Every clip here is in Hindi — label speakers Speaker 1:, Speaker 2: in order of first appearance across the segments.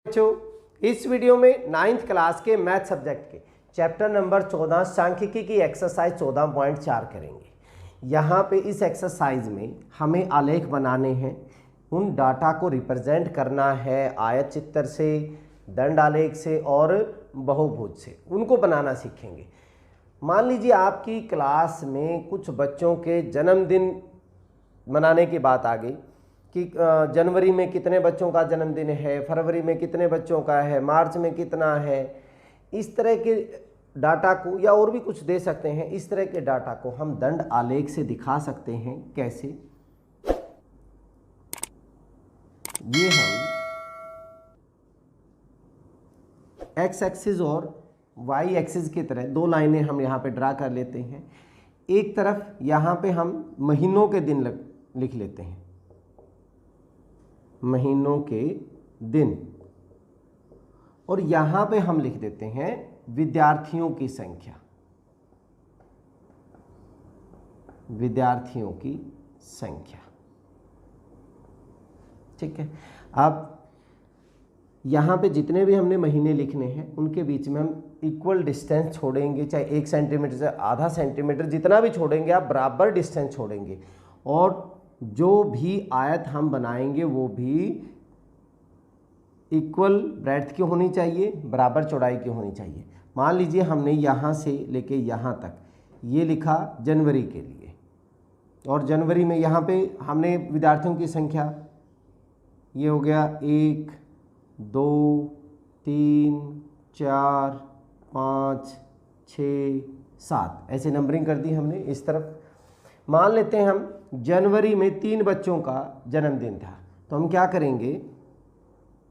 Speaker 1: बच्चों, इस वीडियो में 9th क्लास के मैथ सब्जेक्ट के चैप्टर नंबर 14 सांख्यिकी की एक्सरसाइज 14.4 करेंगे। यहाँ पे इस एक्सरसाइज में हमें आलेख बनाने हैं, उन डाटा को रिप्रेजेंट करना है आयत चित्र से, दंड आलेख से और बहुभुज से, उनको बनाना सीखेंगे। मान लीजिए आपकी क्लास में कुछ बच्चों के जन्मदिन मनाने की बात आ गई कि जनवरी में कितने बच्चों का जन्मदिन है, फरवरी में कितने बच्चों का है, मार्च में कितना है। इस तरह के डाटा को या और भी कुछ दे सकते हैं। इस तरह के डाटा को हम दंड आलेख से दिखा सकते हैं। कैसे? ये हम एक्स एक्सिस और वाई एक्सिस की तरह दो लाइनें हम यहाँ पे ड्रा कर लेते हैं। एक तरफ यहाँ पे हम महीनों के दिन लिख लेते हैं, महीनों के दिन, और यहां पे हम लिख देते हैं विद्यार्थियों की संख्या, विद्यार्थियों की संख्या। ठीक है। अब यहां पे जितने भी हमने महीने लिखने हैं उनके बीच में हम इक्वल डिस्टेंस छोड़ेंगे, चाहे 1 सेंटीमीटर से आधा सेंटीमीटर, जितना भी छोड़ेंगे आप बराबर डिस्टेंस छोड़ेंगे। और जो भी आयत हम बनाएंगे वो भी इक्वल ब्रेड्थ की होनी चाहिए, बराबर चौड़ाई की होनी चाहिए। मान लीजिए हमने यहाँ से लेके यहाँ तक ये लिखा जनवरी के लिए, और जनवरी में यहाँ पे हमने विद्यार्थियों की संख्या ये हो गया 1 2 3 4 5 6 7, ऐसे नंबरिंग कर दी हमने इस तरफ। मान लेते हैं हम जनवरी में 3 बच्चों का जन्मदिन था, तो हम क्या करेंगे,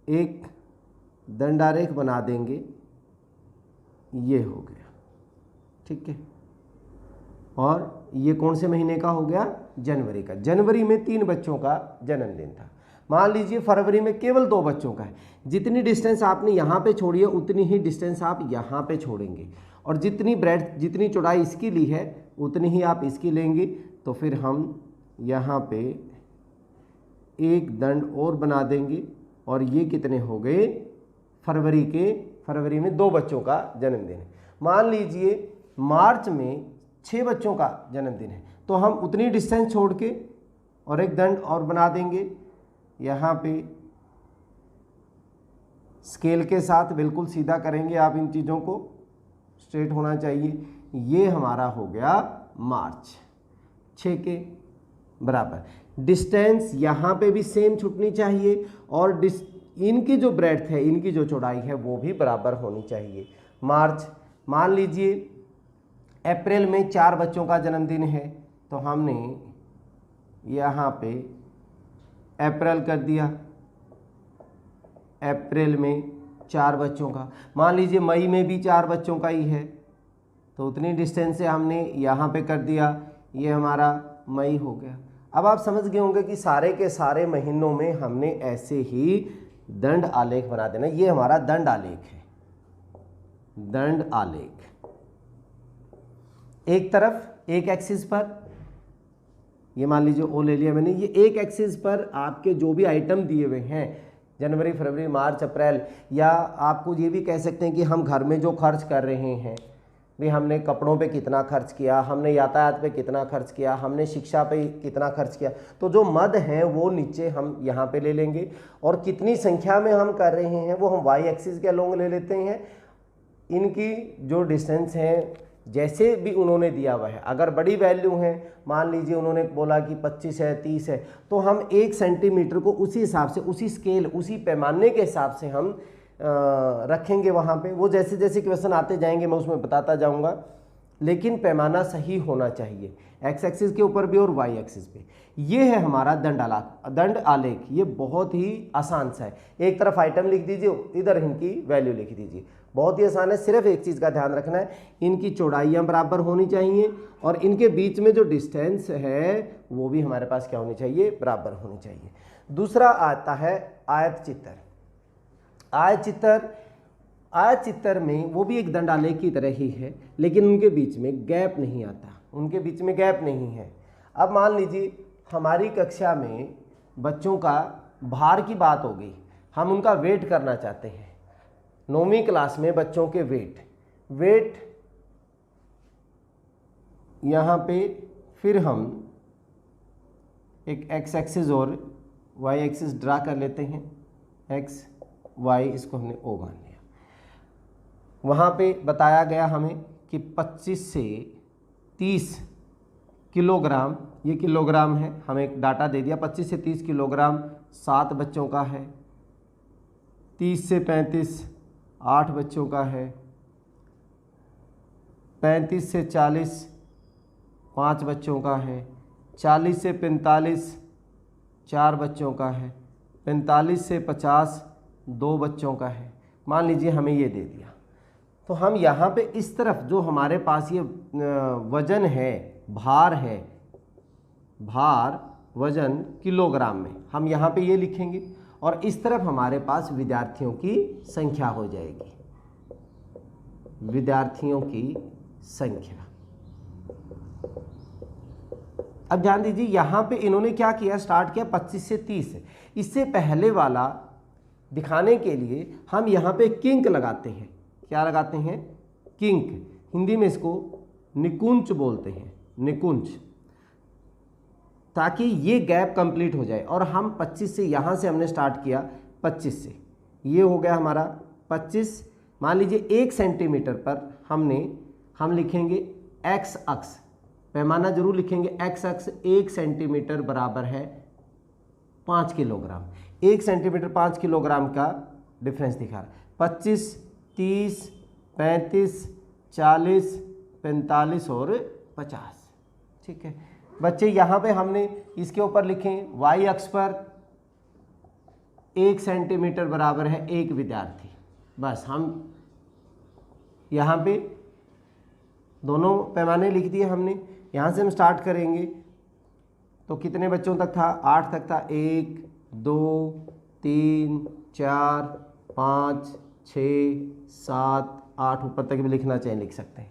Speaker 1: एक दंडारेख बना देंगे, ये हो गया। ठीक है। और ये कौन से महीने का हो गया? जनवरी का। जनवरी में 3 बच्चों का जन्मदिन था। मान लीजिए फरवरी में केवल 2 बच्चों का है। जितनी डिस्टेंस आपने यहाँ पे छोड़ी है उतनी ही डिस्टेंस आप यहाँ पे छोड़ेंगे, और जितनी ब्रेड्थ, जितनी चौड़ाई इसकी ली है उतनी ही आप इसकी लेंगे। तो फिर हम यहाँ पे एक दंड और बना देंगे, और ये कितने हो गए? फरवरी में 2 बच्चों का जन्मदिन है। मान लीजिए मार्च में 6 बच्चों का जन्मदिन है, तो हम उतनी डिस्टेंस छोड़ के और एक दंड और बना देंगे। यहाँ पे स्केल के साथ बिल्कुल सीधा करेंगे आप, इन चीज़ों को स्ट्रेट होना चाहिए। ये हमारा हो गया मार्च, 6 के बराबर। डिस्टेंस यहाँ पे भी सेम छूटनी चाहिए, और इनकी जो ब्रेड्थ है, इनकी जो चौड़ाई है वो भी बराबर होनी चाहिए। मार्च, मान लीजिए अप्रैल में 4 बच्चों का जन्मदिन है, तो हमने यहाँ पे अप्रैल कर दिया, अप्रैल में 4 बच्चों का। मान लीजिए मई में भी 4 बच्चों का ही है, तो उतनी डिस्टेंस से हमने यहाँ पे कर दिया, ये हमारा मई हो गया। अब आप समझ गए होंगे कि सारे के सारे महीनों में हमने ऐसे ही दंड आलेख बना देना। ये हमारा दंड आलेख है, दंड आलेख। एक तरफ एक एक्सिस पर, ये मान लीजिए ओ ले लिया मैंने, ये एक एक्सिस पर आपके जो भी आइटम दिए हुए हैं, जनवरी फरवरी मार्च अप्रैल, या आपको ये भी कह सकते हैं कि हम घर में जो खर्च कर रहे हैं, भी हमने कपड़ों पे कितना खर्च किया, हमने यातायात पे कितना खर्च किया, हमने शिक्षा पे कितना खर्च किया, तो जो मद हैं वो नीचे हम यहाँ पे ले लेंगे, और कितनी संख्या में हम कर रहे हैं वो हम वाई एक्सिस के अलोंग ले लेते हैं। इनकी जो डिस्टेंस है जैसे भी उन्होंने दिया हुआ है, अगर बड़ी वैल्यू है, मान लीजिए उन्होंने बोला कि 25 है 30 है, तो हम 1 सेंटीमीटर को उसी हिसाब से, उसी स्केल, उसी पैमाने के हिसाब से हम रखेंगे वहाँ पे। वो जैसे जैसे क्वेश्चन आते जाएंगे मैं उसमें बताता जाऊँगा, लेकिन पैमाना सही होना चाहिए, एक्स एक्सिस के ऊपर भी और वाई एक्सिस पे। ये है हमारा दंड आलेख। ये बहुत ही आसान सा है। एक तरफ आइटम लिख दीजिए, इधर इनकी वैल्यू लिख दीजिए, बहुत ही आसान है। सिर्फ एक चीज़ का ध्यान रखना है, इनकी चौड़ाइयाँ बराबर होनी चाहिए, और इनके बीच में जो डिस्टेंस है वो भी हमारे पास क्या होनी चाहिए? बराबर होनी चाहिए। दूसरा आता है आयत चित्र। आयत चित्र में वो भी एक दंड आलेख की तरह ही है, लेकिन उनके बीच में गैप नहीं आता, उनके बीच में गैप नहीं है। अब मान लीजिए हमारी कक्षा में बच्चों का भार की बात हो गई, हम उनका वेट करना चाहते हैं। 9वीं क्लास में बच्चों के वेट यहाँ पे फिर हम एक एक्स एक्सिस और वाई एक्सिस ड्रा कर लेते हैं। एक्स वाई इसको हमने ओ मान लिया। वहाँ पे बताया गया हमें कि 25 से 30 किलोग्राम, ये किलोग्राम है, हमें एक डाटा दे दिया। 25 से 30 किलोग्राम 7 बच्चों का है। 30 से 35 8 बच्चों का है। 35 से 40 5 बच्चों का है। 40 से 45 4 बच्चों का है। 45 से 50 2 बच्चों का है। मान लीजिए हमें ये दे दिया, तो हम यहाँ पे इस तरफ जो हमारे पास ये वजन है, भार है, भार वजन किलोग्राम में, हम यहाँ पे ये लिखेंगे और इस तरफ हमारे पास विद्यार्थियों की संख्या हो जाएगी। विद्यार्थियों की संख्या। अब ध्यान दीजिए यहाँ पे इन्होंने क्या किया, स्टार्ट किया 25 से 30। इससे पहले वाला दिखाने के लिए हम यहाँ पे किंक लगाते हैं। क्या लगाते हैं? किंक। हिंदी में इसको निकुंज बोलते हैं, निकुंज, ताकि ये गैप कंप्लीट हो जाए। और हम 25 से, यहाँ से हमने स्टार्ट किया 25 से, ये हो गया हमारा 25। मान लीजिए 1 सेंटीमीटर पर हम लिखेंगे एक्स अक्ष, पैमाना जरूर लिखेंगे। एक्स अक्ष 1 सेंटीमीटर बराबर है 5 किलोग्राम। 1 सेंटीमीटर 5 किलोग्राम का डिफरेंस दिखा रहा है। 25, 30, 35, 40, 45 और 50। ठीक है बच्चे, यहाँ पे हमने इसके ऊपर लिखें वाई अक्ष पर 1 सेंटीमीटर बराबर है 1 विद्यार्थी। बस हम यहाँ पे दोनों पैमाने लिख दिए हमने। यहाँ से हम स्टार्ट करेंगे तो कितने बच्चों तक था? 8 तक था। 1 2 3 4 5 6 7 8, ऊपर तक भी लिखना चाहिए, लिख सकते हैं।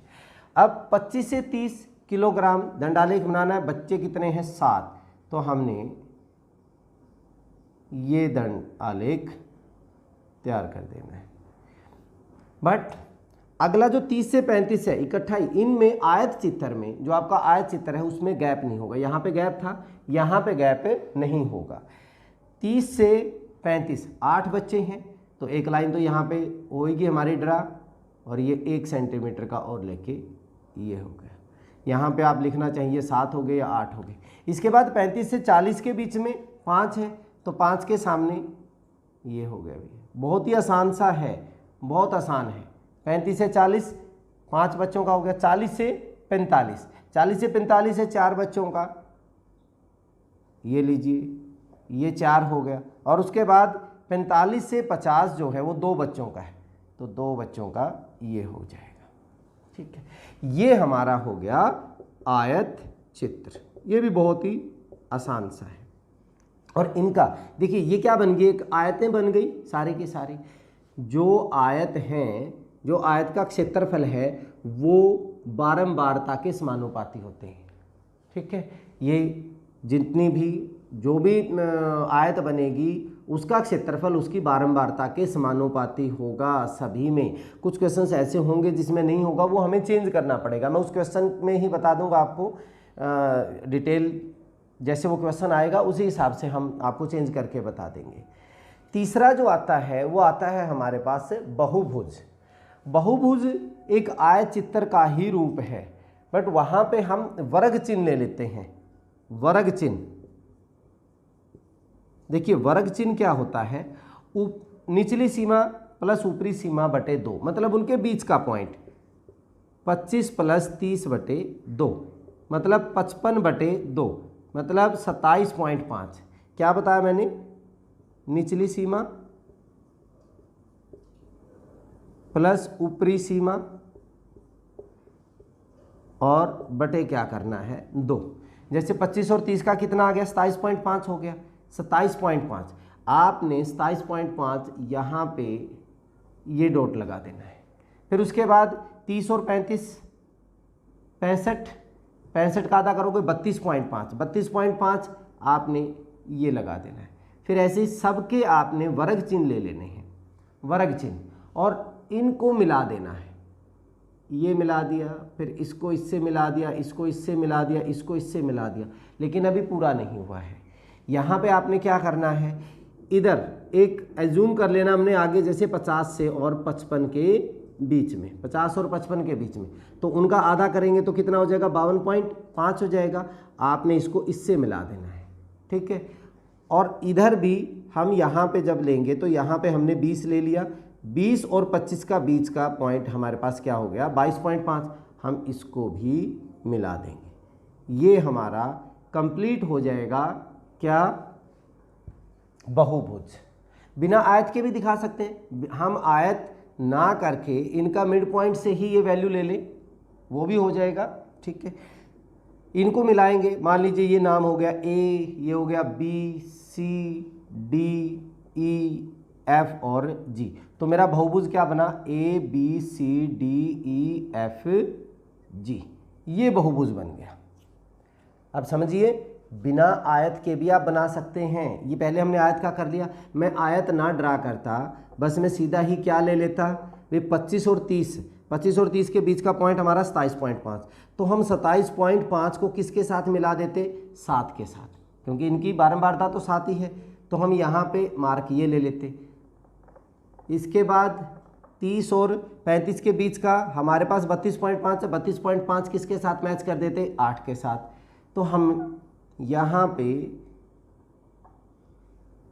Speaker 1: अब 25 से 30 किलोग्राम दंडालेख बनाना है। बच्चे कितने हैं? 7। तो हमने ये दंड आलेख तैयार कर देना है। बट अगला जो 30 से 35 है इकट्ठा ही, इनमें आयत चित्र में जो आपका आयत चित्र है उसमें गैप नहीं होगा। यहाँ पे गैप था, यहाँ पे गैप नहीं होगा। 30 से 35 8 बच्चे हैं, तो एक लाइन तो यहाँ पे होएगी हमारी ड्रा, और ये 1 सेंटीमीटर का और लेके ये हो गया। यहाँ पे आप लिखना चाहिए 7 हो गए या 8 हो गए। इसके बाद 35 से 40 के बीच में 5 है, तो 5 के सामने ये हो गया। बहुत ही आसान सा है, बहुत आसान है। 35 से 40 5 बच्चों का हो गया। 40 से 45, 40 से 45 है 4 बच्चों का, ये लीजिए ये 4 हो गया। और उसके बाद 45 से 50 जो है वो 2 बच्चों का है, तो 2 बच्चों का ये हो जाएगा। ठीक है, ये हमारा हो गया आयत चित्र। ये भी बहुत ही आसान सा है। और इनका देखिए ये क्या बन गई, एक आयतें बन गई सारी की सारी। जो आयत हैं, जो आयत का क्षेत्रफल है वो बारंबारता के समानुपाती होते हैं। ठीक है, ये जितनी भी जो भी आयत बनेगी उसका क्षेत्रफल उसकी बारंबारता के समानुपाती होगा सभी में। कुछ क्वेश्चंस ऐसे होंगे जिसमें नहीं होगा, वो हमें चेंज करना पड़ेगा। मैं उस क्वेश्चन में ही बता दूंगा आपको डिटेल, जैसे वो क्वेश्चन आएगा उसी हिसाब से हम आपको चेंज करके बता देंगे। तीसरा जो आता है वो आता है हमारे पास बहुभुज। बहुभुज एक आयत चित्र का ही रूप है, बट वहाँ पे हम वर्ग चिन्ह ले लेते हैं। वर्ग चिन्ह, देखिए वर्ग चिन्ह क्या होता है, निचली सीमा प्लस ऊपरी सीमा बटे 2, मतलब उनके बीच का पॉइंट। 25 प्लस 30 बटे 2 मतलब 55 बटे 2 मतलब 27.5। क्या बताया मैंने? निचली सीमा प्लस ऊपरी सीमा और बटे क्या करना है 2। जैसे 25 और 30 का कितना आ गया? 27.5 हो गया। 27.5 आपने 27.5 यहाँ पे ये डॉट लगा देना है। फिर उसके बाद 30 और 35 65 का आधा करोगे 32.5 आपने ये लगा देना है। फिर ऐसे ही सबके आपने वर्ग चिन्ह ले लेने हैं, वर्ग चिन्ह, और इनको मिला देना है। ये मिला दिया, फिर इसको इससे मिला दिया, इसको इससे मिला दिया, इसको इससे मिला दिया, लेकिन अभी पूरा नहीं हुआ है। यहाँ पे आपने क्या करना है, इधर एक एज्यूम कर लेना हमने आगे, जैसे 50 से और 55 के बीच में, 50 और 55 के बीच में, तो उनका आधा करेंगे तो कितना हो जाएगा, 52.5 हो जाएगा। आपने इसको इससे मिला देना है, ठीक है। और इधर भी हम यहाँ पे जब लेंगे तो यहाँ पे हमने 20 ले लिया, 20 और 25 का बीच का पॉइंट हमारे पास क्या हो गया, 22.5। हम इसको भी मिला देंगे, ये हमारा कंप्लीट हो जाएगा क्या, बहुभुज। बिना आयत के भी दिखा सकते हैं, हम आयत ना करके इनका मिड पॉइंट से ही ये वैल्यू ले लें, वो भी हो जाएगा, ठीक है। इनको मिलाएंगे, मान लीजिए ये नाम हो गया ए, ये हो गया B, C, D, E, F और जी, तो मेरा बहुभुज क्या बना, A B C D E F G, ये बहुभुज बन गया। अब समझिए, बिना आयत के भी आप बना सकते हैं। ये पहले हमने आयत का कर लिया, मैं आयत ना ड्रा करता, बस मैं सीधा ही क्या ले लेता, वे 25 और 30 के बीच का पॉइंट हमारा 27.5, तो हम 27.5 को किसके साथ मिला देते, 7 के साथ, क्योंकि इनकी बारंबारता तो 7 ही है, तो हम यहाँ पे मार्क ये ले लेते। इसके बाद 30 और 35 के बीच का हमारे पास 32.5 है, 32.5 किसके साथ मैच कर देते, 8 के साथ, तो हम यहाँ पे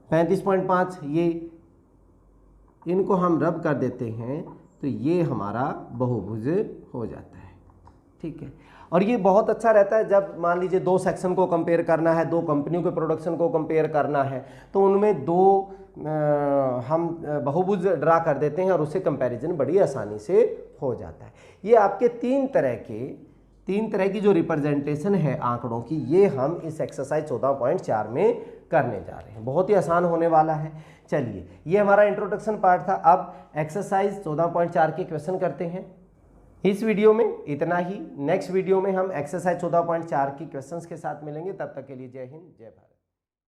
Speaker 1: 35.5 ये इनको हम रब कर देते हैं, तो ये हमारा बहुभुज हो जाता है, ठीक है। और ये बहुत अच्छा रहता है जब मान लीजिए दो सेक्शन को कंपेयर करना है, दो कंपनियों के प्रोडक्शन को कंपेयर करना है, तो उनमें दो हम बहुभुज ड्रा कर देते हैं और उससे कंपैरिजन बड़ी आसानी से हो जाता है। ये आपके तीन तरह की जो रिप्रेजेंटेशन है आंकड़ों की, ये हम इस एक्सरसाइज 14.4 में करने जा रहे हैं। बहुत ही आसान होने वाला है। चलिए, ये हमारा इंट्रोडक्शन पार्ट था। अब एक्सरसाइज 14.4 के क्वेश्चन करते हैं। इस वीडियो में इतना ही। नेक्स्ट वीडियो में हम एक्सरसाइज 14.4 की क्वेश्चंस के साथ मिलेंगे। तब तक के लिए जय हिंद, जय भारत।